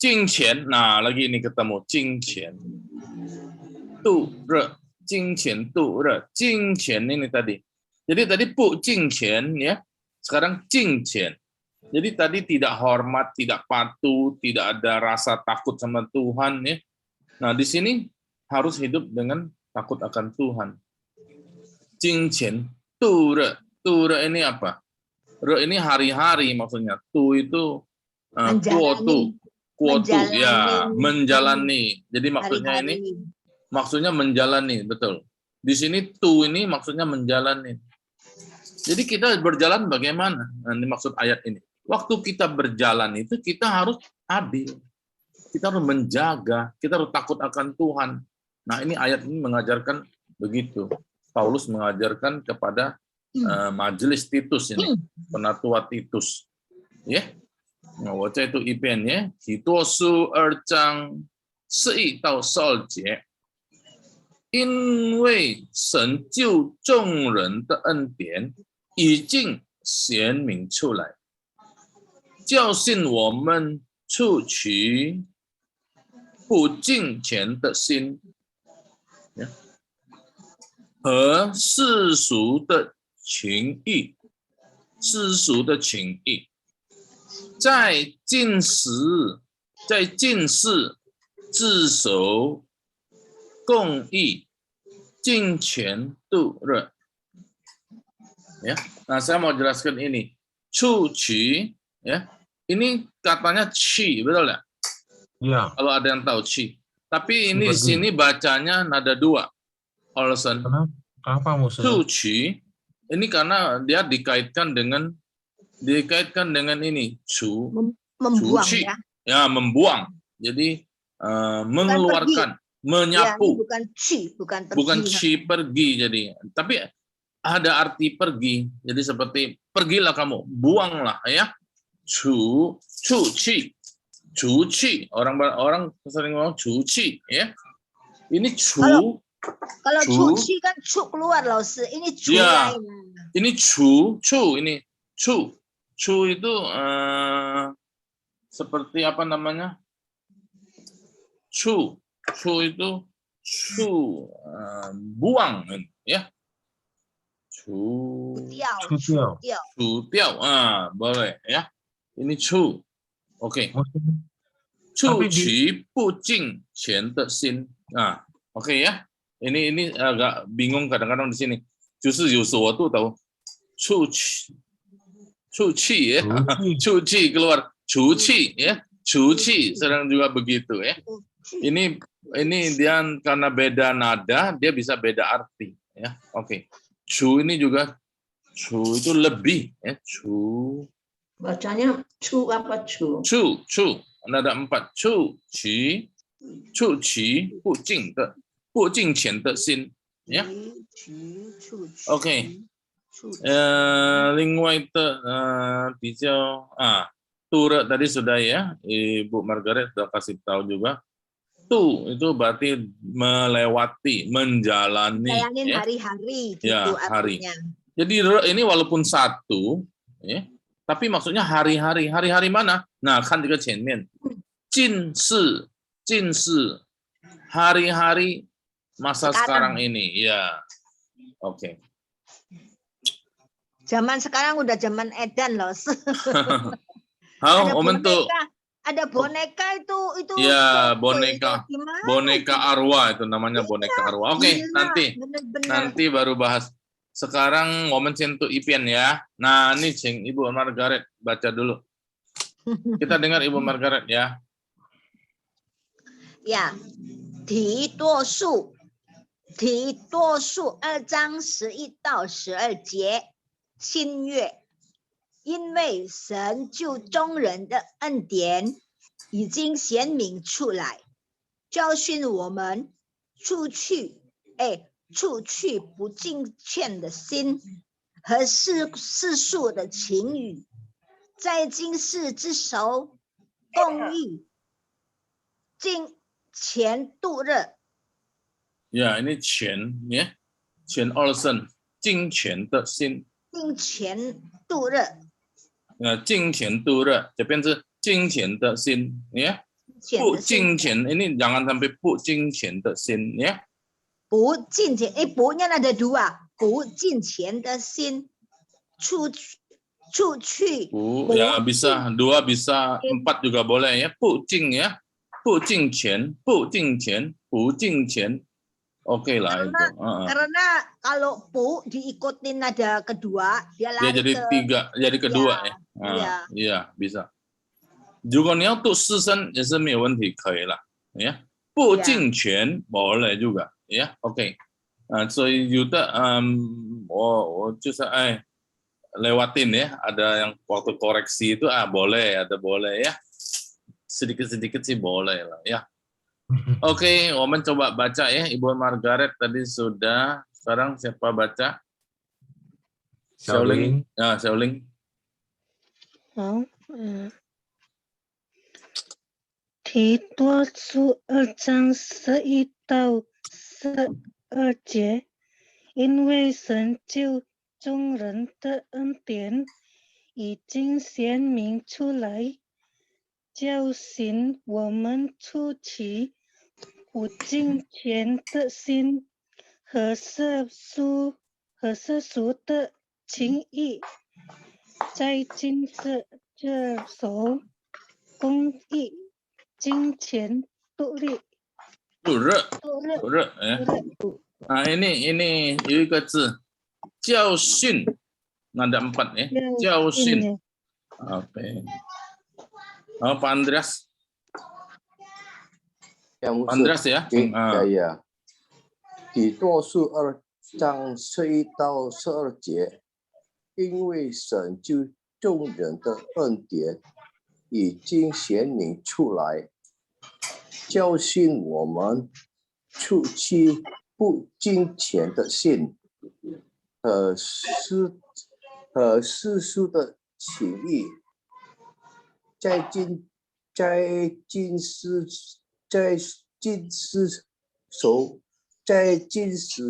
Jingqian, nah lagi ini ketemu jingqian. Tu re, jingqian tu re, jingqian ini tadi. Jadi tadi pu jingqian, ya. Sekarang jingqian. Jadi tadi tidak hormat, tidak patuh, tidak ada rasa takut sama Tuhan, ya. Nah di sini harus hidup dengan takut akan Tuhan. Jingqian tu re ini apa? Re ini hari-hari maksudnya. Tu itu kuotu, ya, menjalani. Jadi maksudnya hari-hari. Ini maksudnya menjalani, betul. Di sini tu ini maksudnya menjalani. Jadi kita berjalan bagaimana? Nah, ini maksud ayat ini. Waktu kita berjalan itu kita harus adil. Kita harus menjaga, kita harus takut akan Tuhan. Nah, ini ayat ini mengajarkan begitu. Paulus mengajarkan kepada majelis Titus ini, penatua Titus. Ya. Nah, 我在读一遍提多书2章11到12节因为神救众人的恩典已经显明出来，教训我们除去不敬虔的心和世俗的情欲，在禁食自守公义，敬虔度日。Ya, nah saya mau jelaskan ini. Cuci, ya, ini katanya ci, betul ya? Iya. Kalau ada yang tahu ci. Tapi ini di sini bacanya nada 2. Olsen. Kenapa musuh? Cuci, ini karena dia dikaitkan dengan ini. Membuang Cuci. ya. Ya, membuang. Jadi mengeluarkan, menyapu. Ya, bukan ci, bukan pergi. Bukan ci pergi jadi. Tapi ada arti pergi. Jadi seperti pergilah kamu, buanglah ya. Cuci. Orang sering ngomong cuci ya. Ini kalau cuci kan cu keluar loh. Ini cu ya. lain. Ini cu itu seperti apa namanya? Cu itu buang ya. Cu tiao. Boleh ya. Ini cu. Oke. Cuci pucing qian de xin. Nah, oke ya. Ini agak bingung kadang-kadang di sini. Justru我都tahu. Cuci ya. Cuci keluar. Cuci ya. Cuci sedang juga begitu ya. Ini dia karena beda nada, dia bisa beda arti ya. Oke. Cu ini juga itu lebih ya. Cu. Bacanya cu apa cu? Cu. Nada 4. Cuci不敬虔的心ya. Oke. 另外的比较Tura tadi sudah ya, Ibu Margaret sudah kasih tahu juga. Itu berarti melewati, menjalani. Ya. Hari-hari gitu Ya, hari. artinya. Jadi ini walaupun satu, ya, tapi maksudnya hari-hari. Hari-hari mana? Nah, kan di前面. 近世, hari-hari masa sekarang ini. Ya, oke. Zaman sekarang udah zaman edan loh. Ada boneka itu ya, boneka arwah itu namanya, boneka arwah. Oke, nanti baru bahas. Sekarang momen sentuh Ipian ya. Nah, ini Cing, Ibu Margaret baca dulu. Kita dengar Ibu Margaret ya. Ya, 提多数2章11到12节，新约。因为神救众人的恩典已经显明出来，教训我们除去不敬虔的心和世俗的情欲，在今世之守公义，敬虔度日。Ya, ini 虔 ya. 虔Olsen, 敬虔的心。敬虔度日。敬虔度日，这边是敬虔的心，ya. 不敬虔 ini jangan sampai 不敬虔的心，ya. 不敬虔，不nya ada 2， 不敬虔的心，出去。不 ya bisa 2 bisa 4 juga boleh ya. 不敬 ya. 不敬虔，不敬虔，不敬虔。Oke lah itu. Karena kalau bu diikutin nada kedua, dia lari jadi jadi kedua ya. Iya, bisa. 如果你要读四声也是没有问题，可以了。Ya. 不敬虔 boleh juga, ya. Oke. So Yuda, 我就是lewatin ya. Ada yang waktu koreksi itu boleh, ada boleh ya. Sedikit-sedikit sih boleh lah ya. Oke, Omen coba baca ya. Ibu Margaret tadi sudah. Sekarang siapa baca? Xiaoling. Ya, Xiaoling. 好，提多书2章11到二节，因为神救众人的恩典已经显明出来，叫醒我们出其不敬虔的心和世俗的情意，在今世这手公义、金钱、独立、不热，哎。Nah, ini有一个字教训, ada 4 ya. 教训. Oke. Pak Andreas. Pak Andreas ya. Ya. 底多书2章11到12节，因为神救众人的恩典已经显明出来，教训我们出其不敬虔的心和世俗的情意，在今世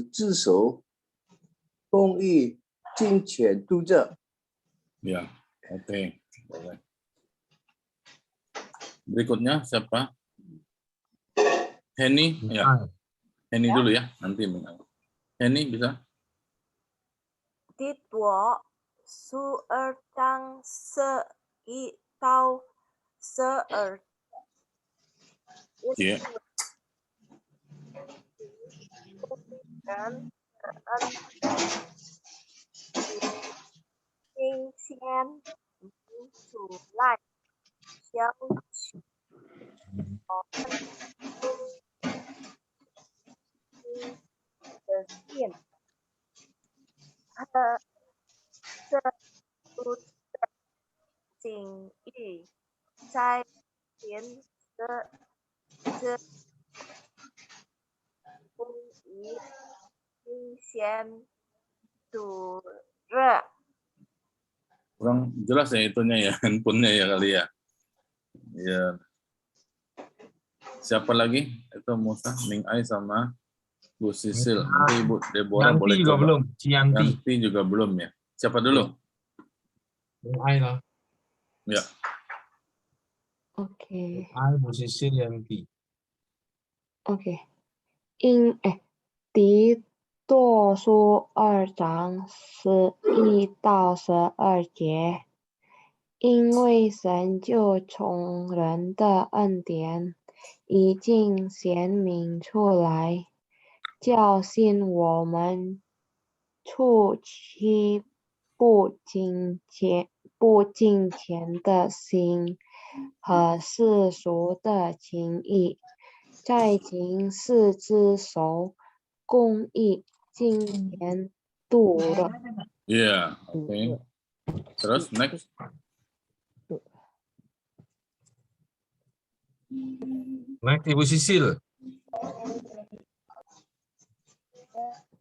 之手，公义、金钱度着。Ya, oke. Berikutnya siapa? Henny, ya. Henny dulu ya, nanti. Henny bisa? 第多书2章11到12节。人今天明出来，消除我们的心和这出的境遇，在前这公义新鲜度热。 Kurang jelas ya itunya ya, handphonenya ya kali ya. Ya. Siapa lagi? Itu Musa, Ming Ai sama Bu Sisil. Nanti Ibu Deborah Yanti boleh juga coba. belum. Cianti. Yanti juga belum ya. Siapa dulu? Ming Ai lah. Ya. Oke. Ai, Bu Sisil, Yanti. Oke. 第多书2章11到12节，因为神救众人的恩典已经显明出来，教训我们出其不敬虔的心和世俗的情意，在今世之手，公义、金钱、度热。Iya, oke. Terus next. Next, Ibu Sisil.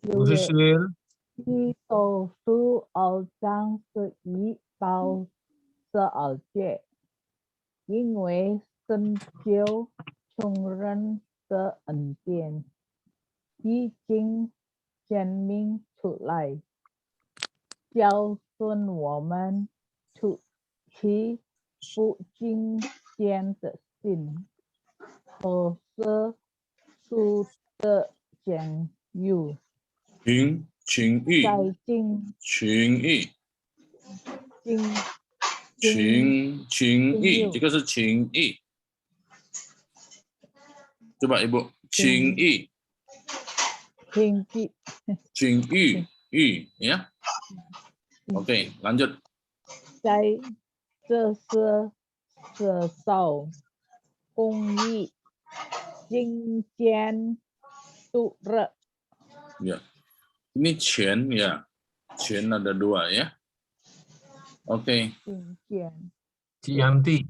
Bu Sisil. 第多书2章11到12节，因为神救众人的恩典已经显明出来，教训我们出其不敬虔的心和世俗的情欲。情欲，这个是情欲。Coba Ibu, 情欲，情欲ya. Oke, lanjut. 在这是世上公义、金钱、度热。Ya. Ini Chen ya. Chen ada 2 ya. Oke. Cianti.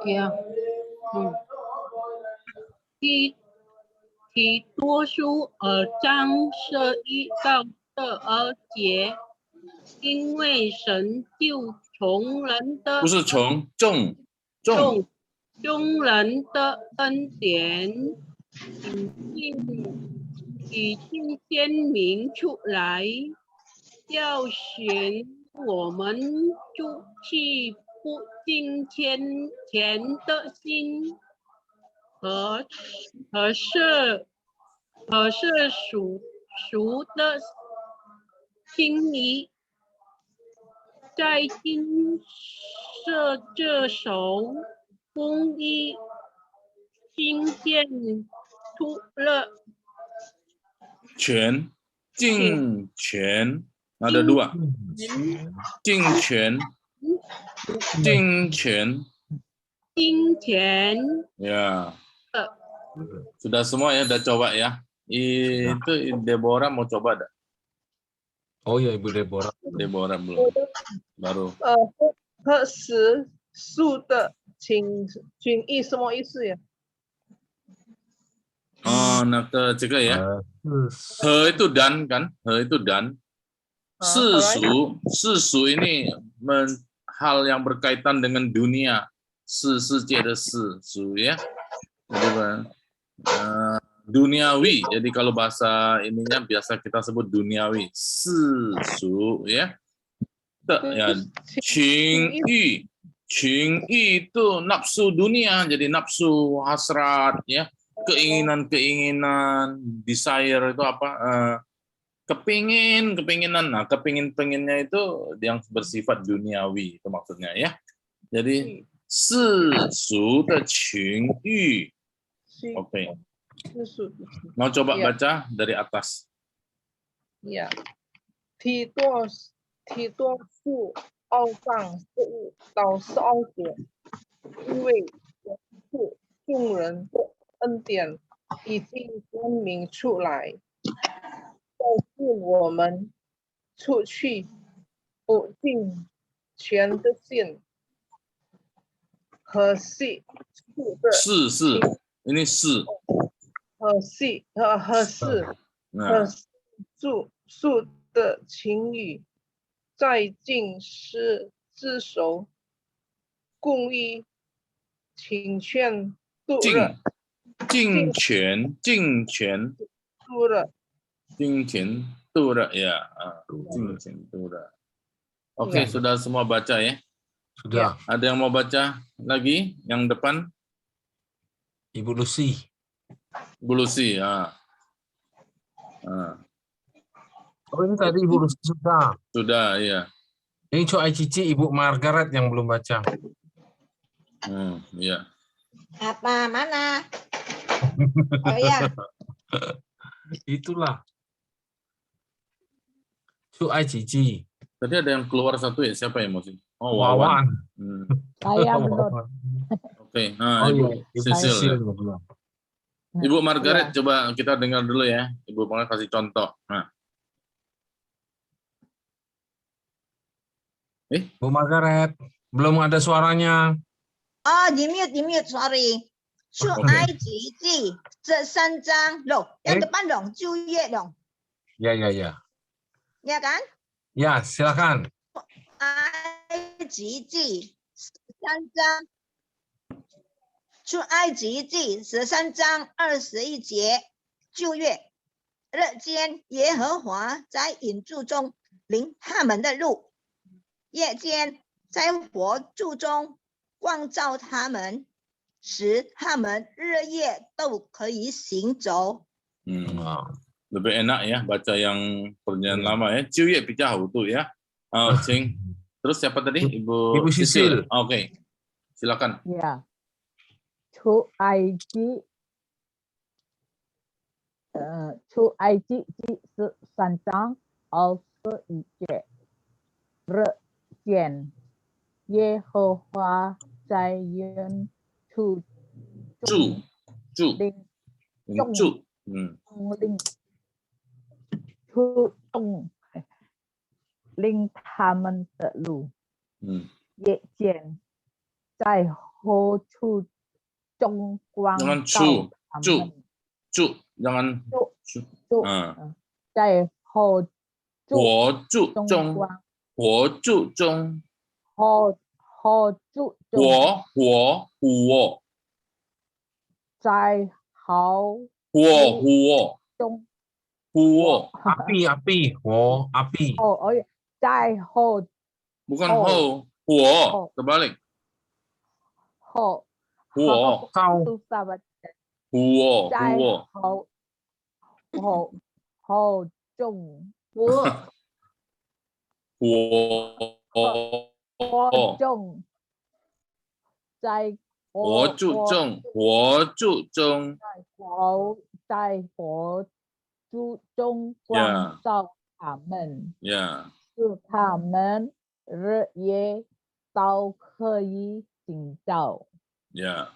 Ya. 提多书2章11到12节，因为神救众人的不是众人的恩典已经显明出来，叫寻我们出去不敬虔的心和世俗的情谊，在今设这首公义新建出了权敬权ada dua 敬权敬权金钱 ya sudah semua ya udah coba ya itu Deborah mau coba dah Oh ya Ibu Deborah. Deborah belum baru 和时数的情义什么意思呀？ oh nak cakap ya he itu dan kan he itu dan世俗 ini hal yang berkaitan dengan dunia 世界的世俗 ya jadi duniawi jadi kalau bahasa ininya biasa kita sebut duniawi 世俗 ya ya情欲itu nafsu dunia jadi nafsu hasrat ya keinginan desire itu apa kepinginan nah kepinginnya itu yang bersifat duniawi itu maksudnya ya jadi 世俗的情欲 oke mau coba baca dari atas ya 提多书2章15到12节，因为众人的恩典已经显明出来，教训我们出去不敬虔的心和世俗的是 ini 是和世俗的情欲，在今世之手，公义、请劝、度日、敬权度日、敬权度日 ya 敬权度日 oke sudah semua baca ya Sudah. Ada yang mau baca lagi yang depan Ibu Lucy ya Oh ini tadi Ibu Lucy sudah ya ini Coai Cici Ibu Margaret yang belum baca ya Apa mana? Oh ya. Itulah. Coai Cici. Tadi ada yang keluar satu ya siapa ya Mosi? Oh Wawan. Saya belum. Oke, nah Ibu Sisil. Ibu Margaret coba kita dengar dulu ya. Ibu Margaret kasih contoh. Nah. Bu Margaret, belum ada suaranya. Oh, di mute, sorry. 出埃及记这3章 loh, yang depan dong, 旧约 dong. Ya. Ya kan? Ya, silakan. 埃及记13章，出埃及记13章21节，旧约，日间耶和华在隐柱中领他们的路，夜间在火柱中光照他们，使他们日夜都可以行走。Lebih enak ya baca yang perjanjian lama ya. Ciuye picahu tuh ya. Cing. Terus siapa tadi? Ibu Sisil. Oke. Silakan. Ya. 出埃及记13章21节，日间耶和华在原处领他们的路，夜间在火柱中光照他们。jangan 在火柱中在好 huo 中 huo api, oh, api. oh iya, Zai Ho bukan Oh. ho huo Oh. terbalik Ho huo susah baca. huo Zai huo Ho Jung Huo. huo Jung Zai Ho注重活注重在活注中 Yeah. 光照他们， ya 使他们日夜都可以寻找。 ya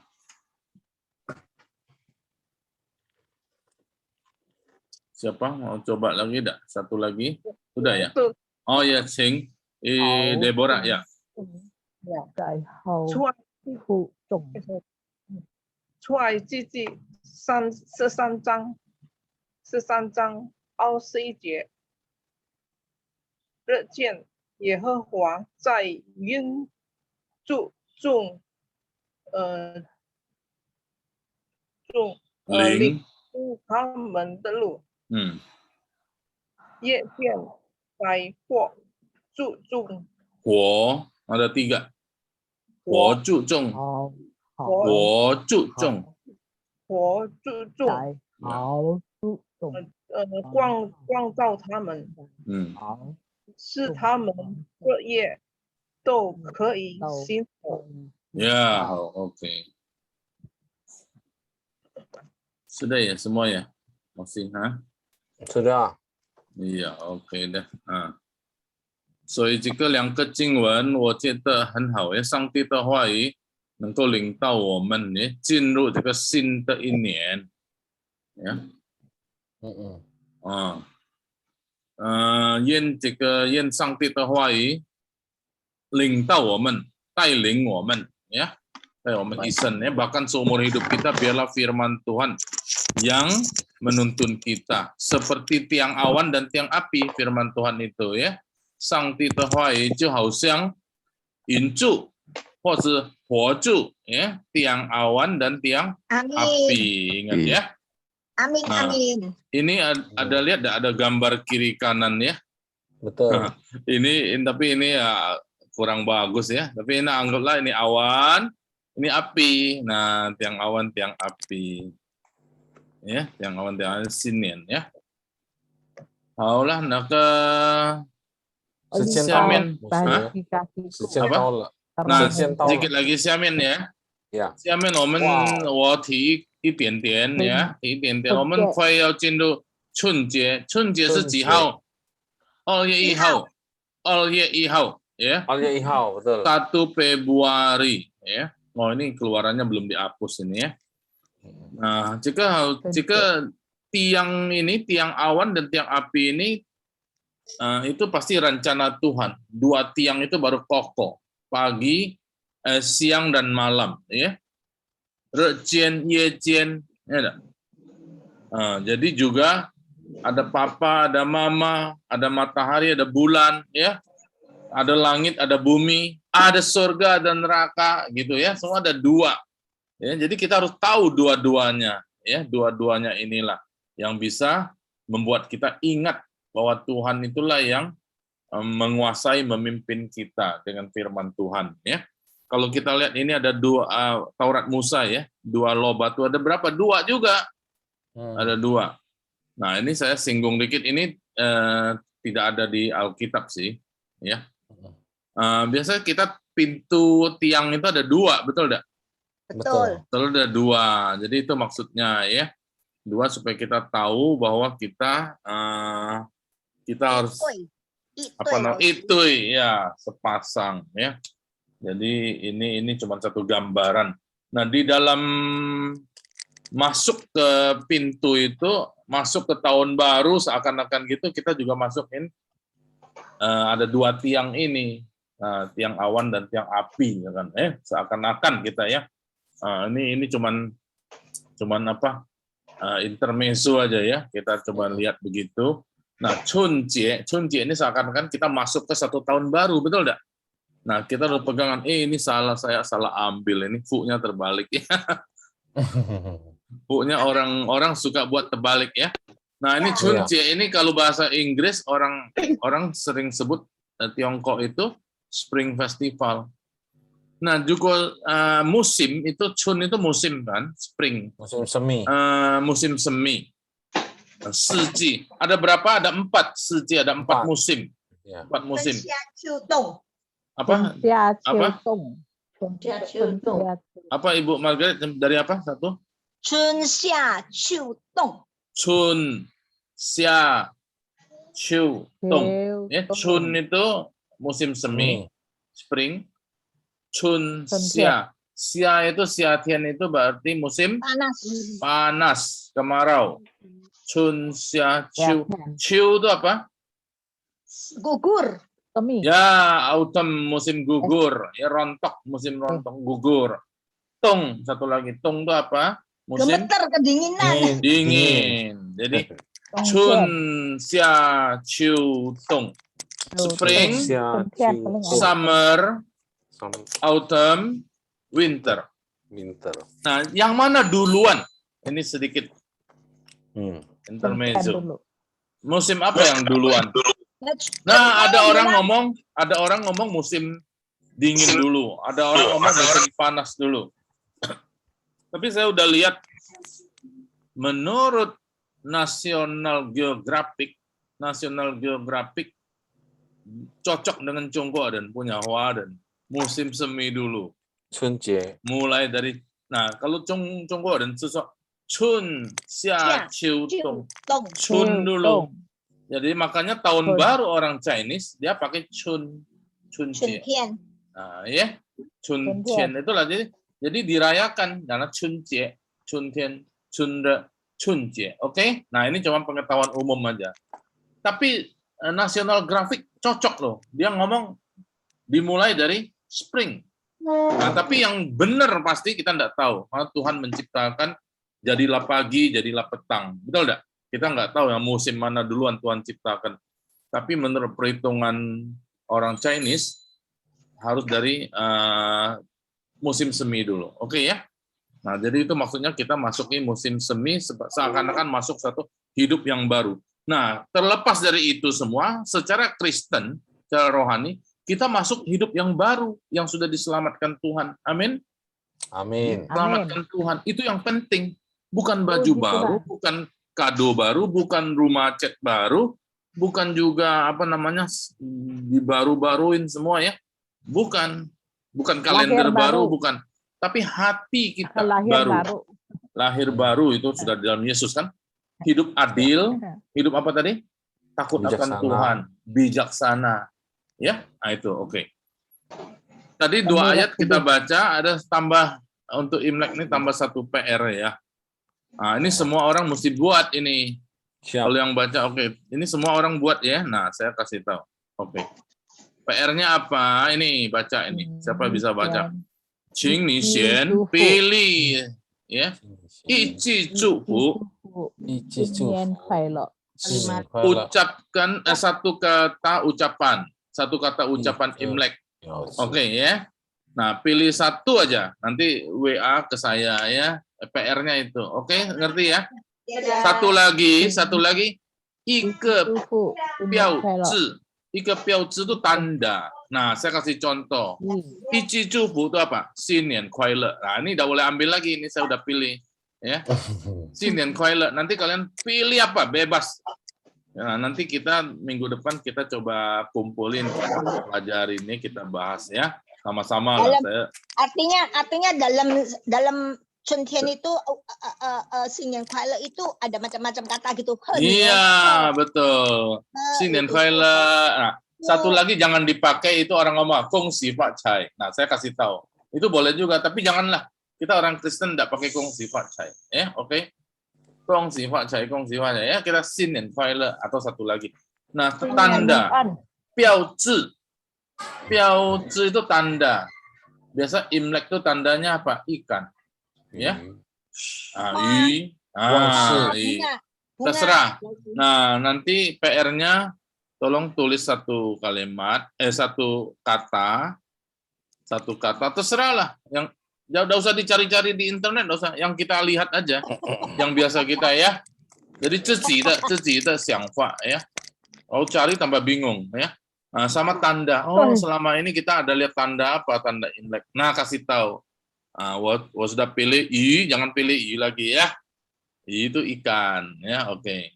siapa mau coba lagi tak satu lagi sudah ya oh ya Sing Deborah ya 在后出埃处中出埃及记13章21节，日见耶和华在云中领他们的路，夜见在火注重火 ada 3火注重火注重在好注重光照他们，使他们日夜都可以行走。 ya oke sudah ya semua ya masih sudah iya oke dah 所以这个2个经文我觉得很好上帝的话语能够领到我们进入这个新的一年愿上帝的话语领到我们带领我们带我们一生bahkan seumur hidup kita biarlah firman Tuhan yang menuntun kita seperti tiang awan dan tiang api firman Tuhan itu 上帝的话语就好像引柱或是火柱tiang awan dan tiang api ingat ya Amin, amin. Ini ada lihat ada gambar kiri kanan ya betul tapi ini ya kurang bagus ya tapi ini anggaplah ini awan ini api nah tiang awan tiang api tiang awan tiang api sinian ya 好了那个下面时间到了 nah sedikit lagi 下面下面我提一点点我们快要进入春节是几号2月1号2月1号 2月1号betul 1 Februari oh ini keluarannya belum dihapus ini nah jika tiang awan dan tiang api ini itu pasti rencana Tuhan 2 tiang itu baru kokoh pagi siang dan malam Rejian, Yejian, jadi juga ada papa, ada mama, ada matahari, ada bulan, ada langit, ada bumi, ada surga dan neraka, gitu semua ada 2. Jadi kita harus tahu dua-duanya, dua-duanya inilah yang bisa membuat kita ingat bahwa Tuhan itulah yang menguasai, memimpin kita dengan firman Tuhan, Kalau kita lihat ini ada 2 Taurat Musa 2 loh batu ada berapa 2 juga ada 2. Nah ini saya singgung dikit ini tidak ada di Alkitab sih biasanya kita pintu tiang itu ada 2 betul enggak? Betul ada 2 jadi itu maksudnya 2 supaya kita tahu bahwa kita harus itu sepasang Jadi ini cuma satu gambaran. Nah, di dalam masuk ke pintu itu, masuk ke tahun baru seakan-akan gitu kita juga masukin ada 2 tiang ini, tiang awan dan tiang api kan. Seakan-akan kita ini cuman intermezzo aja Kita coba lihat begitu. Nah, Chunjie ini seakan-akan kita masuk ke 1 tahun baru, betul enggak? Nah, kita harus pegangan, ini saya salah ambil, ini fu-nya terbalik. Pokoknya orang suka buat terbalik ya. Nah, ini Chunjie ini kalau bahasa Inggris orang sering sebut Tiongkok itu Spring Festival. Nah, juga musim itu Chun itu musim kan, spring. Musim semi. Musim semi. Siji. Ada berapa? Ada 4 siji, ada 4 musim. Ya. 4 musim. 春夏秋冬， Apa? 春夏秋 Apa? 冬， 春 Apa Ibu Margaret dari apa? Satu? 春夏秋冬， Chun, Xia, Chu, Tong. Ya, Chun itu musim semi, spring. Chun, Xia. Xia itu Xiatian itu berarti musim panas, kemarau. Chun, Xia, Chu. Chu itu apa? gugur. semi. Ya, autumn musim gugur. Ya, rontok musim rontok gugur. Tong, satu lagi. Tong itu apa? Musim Gemeter, kedinginan. dingin. Jadi Chun, Xia, Chu, Tong. Spring, summer, autumn, winter. Nah, yang mana duluan? Ini sedikit intermezzo. Musim apa yang duluan? Nah, ada orang ngomong musim dingin dulu, ada orang ngomong musim panas dulu. Tapi saya udah lihat menurut National Geographic cocok dengan Tiongkok dan punya Hua dan musim semi dulu. Chunjie. Mulai dari kalau Tiongkok dan susuk Chun, Xia, Qiu, Dong. Chun dulu. Jadi makanya tahun baru orang Chinese dia pakai Chun Chunjie. Nah, ya. Chun Tian itulah jadi dirayakan karena Chunjie, Chuntian, Chunde, Chunjie. Oke? Nah, ini cuma pengetahuan umum aja. Tapi National Graphic cocok loh. Dia ngomong dimulai dari spring. Nah, tapi yang benar pasti kita enggak tahu. Karena Tuhan menciptakan jadilah pagi, jadilah petang. Betul enggak? Kita nggak tahu yang musim mana duluan Tuhan ciptakan. Tapi menurut perhitungan orang Chinese harus dari musim semi dulu. Oke ya? Nah, jadi itu maksudnya kita masuki musim semi seakan-akan masuk satu hidup yang baru. Nah, terlepas dari itu semua, secara Kristen, secara rohani, kita masuk hidup yang baru yang sudah diselamatkan Tuhan. Amin. Amin. Selamatkan Tuhan. Itu yang penting. Bukan baju baru, bukan kado baru, bukan rumah cat baru, bukan juga dibaru-baruin semua ya. Bukan kalender baru, bukan. Tapi hati kita baru. Lahir baru itu sudah dalam Yesus kan. Hidup adil, hidup apa tadi? Takut akan Tuhan, bijaksana. Ya, nah itu oke. Tadi 2 ayat kita baca, ada tambah untuk Imlek ini tambah 1 PR ya. Nah, ini semua orang mesti buat ini. Kalau yang baca ini semua orang buat ya. Nah, saya kasih tahu. Oke. PR-nya apa? Ini baca ini. Siapa bisa baca? Qing ni xian pilih ya. Ichi zuhu. Ucapkan satu kata ucapan Imlek. Oke ya. Nah, pilih 1 aja. Nanti WA ke saya ya. PR-nya itu. Oke, ngerti ya? Satu lagi. Ike piao zi. Ike piao zi itu tanda. Nah, saya kasih contoh. Ichi zuhu itu apa? Xinian kuaile. Nah, ini udah boleh ambil lagi. Ini saya udah pilih. Ya. Xinian kuaile. Nanti kalian pilih apa? Bebas. Nah, nanti kita minggu depan kita coba kumpulin. Kita pelajari ini, kita bahas ya. Sama-sama lah. Artinya dalam Chuntian itu Xinian Kuai itu ada macam-macam kata gitu. Iya, betul. Xinian Kuai. Nah, satu lagi jangan dipakai itu orang ngomong Kong Si Fa Cai. Nah, saya kasih tahu. Itu boleh juga, tapi janganlah. Kita orang Kristen enggak pakai Kong Si Fa Cai. Ya, oke. Kong Si Fa Cai, Kong Si Fa Cai. Ya, kita Xinian Kuai atau satu lagi. Nah, tanda. Piao Zi. Piao Zi itu tanda. Biasa Imlek itu tandanya apa? Ikan. Ya, terserah. Nah, nanti PR-nya tolong tulis 1 kalimat, 1 kata, terserahlah. Nggak usah dicari-cari di internet, nggak usah. Yang kita lihat aja, yang biasa kita ya. Jadi 自己的想法 ya. Oh cari tambah bingung ya. Nah, sama tanda. Oh selama ini kita ada lihat tanda apa, tanda Imlek. Nah kasih tahu. Nah, sudah pilih I, jangan pilih I lagi ya. I itu ikan ya. Oke.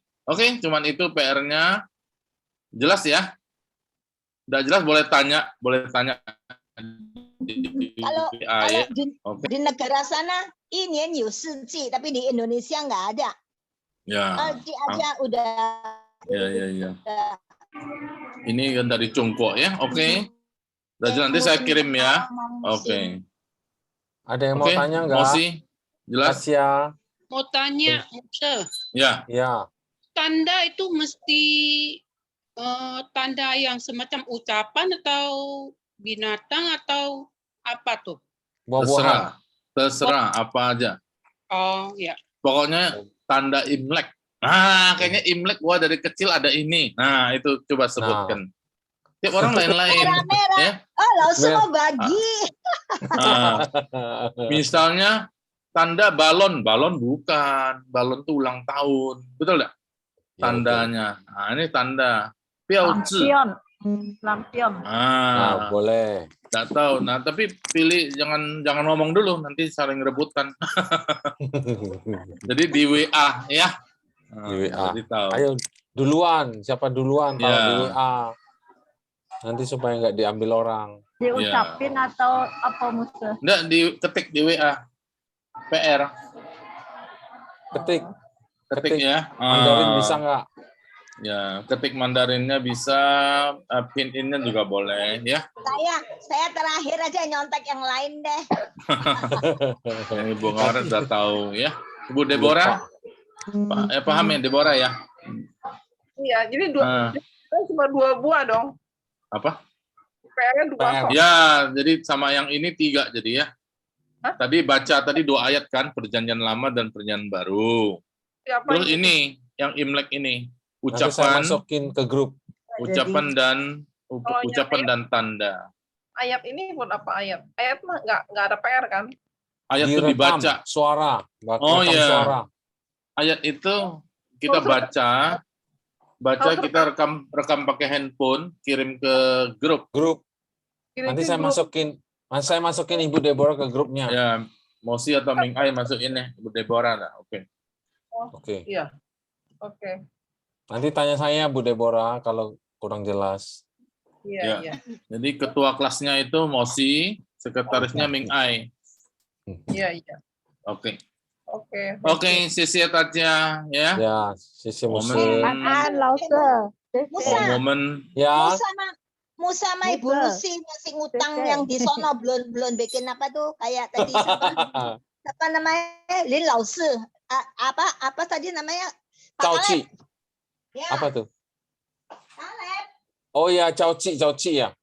Cuman itu PR-nya. Jelas ya? Udah jelas boleh tanya. Kalau di negara sana ini Yusuji, tapi di Indonesia nggak ada. Ya. Aja udah. Ya. Ini kan dari Tiongkok ya. Oke. Nanti saya kirim ya. Oke. Ada yang mau tanya nggak? Mosi, jelas ya. Mau tanya, Musa. Ya. Tanda itu mesti tanda yang semacam ucapan atau binatang atau apa tuh? Terserah apa aja. Oh ya. Pokoknya tanda Imlek. Nah, kayaknya Imlek gua dari kecil ada ini. Nah, itu coba sebutkan. Tiap orang lain-lain. Ya? Oh, langsung mau bagi. Misalnya tanda balon bukan. Balon itu ulang tahun. Betul enggak? Tandanya. Nah, ini tanda. Lampion. Nah, boleh. Nggak tahu. Nah, tapi pilih jangan ngomong dulu, nanti saling rebutan. Jadi di WA ya. Di WA. Tahu. Ayo duluan, siapa duluan taruh di WA. Nanti supaya nggak diambil orang. Diucapin atau apa Musa? Nggak, diketik di WA. PR. Ketik ya. Mandarin bisa nggak? Ya, ketik Mandarinnya bisa, pin in-nya juga boleh ya. Saya terakhir aja nyontek yang lain deh. Ibu Ngaret udah tahu ya. Ibu Deborah, paham ya Deborah ya? Iya, jadi cuma 2 buah dong. Apa? PR-nya 2. Ya, jadi sama yang ini 3 jadi ya. Tadi baca 2 ayat kan, Perjanjian Lama dan Perjanjian Baru. Terus ini yang Imlek ini. Ucapan, masukin ke grup. Ucapan dan tanda. Ayat ini buat apa ayat? Ayat mah nggak ada PR kan? Ayat itu dibaca. Suara. Ya. Suara. Ayat itu kita baca kita rekam pakai handphone, kirim ke grup. Nanti saya masukin Ibu Deborah ke grupnya. Ya, Mosi atau Ming Ai masukin ya, Ibu Deborah lah. Oke. Iya. Oke. Nanti tanya saya Bu Deborah kalau kurang jelas. Iya. Jadi ketua kelasnya itu Mosi, sekretarisnya Ming Ai. Iya. Oke, Sisi Tatya ya. Ya, Sisi Musa. Momen. Ya. Musa sama Ibu Lucy masih ngutang yang di sono belum bikin apa tuh kayak tadi apa namanya? Lin Laosi. Apa tadi namanya? Cauci. Ya. Apa tuh? Oh ya, Cauci ya.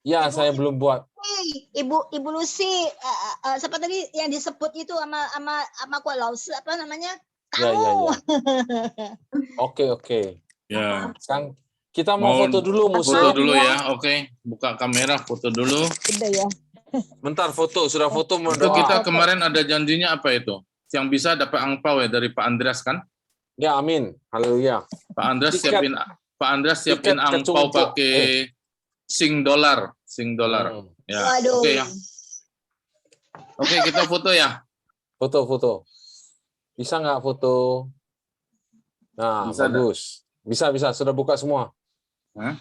Ya, saya belum buat. Ibu Lucy, siapa tadi yang disebut itu sama Kuala Laosi apa namanya? Kamu. Ya. Oke. Ya. Sekarang kita mau foto dulu, Musa. Foto dulu ya. Oke. Buka kamera, foto dulu. Udah ya. Bentar, foto. Sudah foto. Itu kita kemarin ada janjinya apa itu? Yang bisa dapat angpau ya dari Pak Andreas kan? Ya, amin. Haleluya. Pak Andreas siapin angpau pakai Sing dolar. Ya. Oke ya. Oke, kita foto ya. Foto. Bisa nggak foto? Nah, bisa bagus. Bisa. Sudah buka semua. Hah?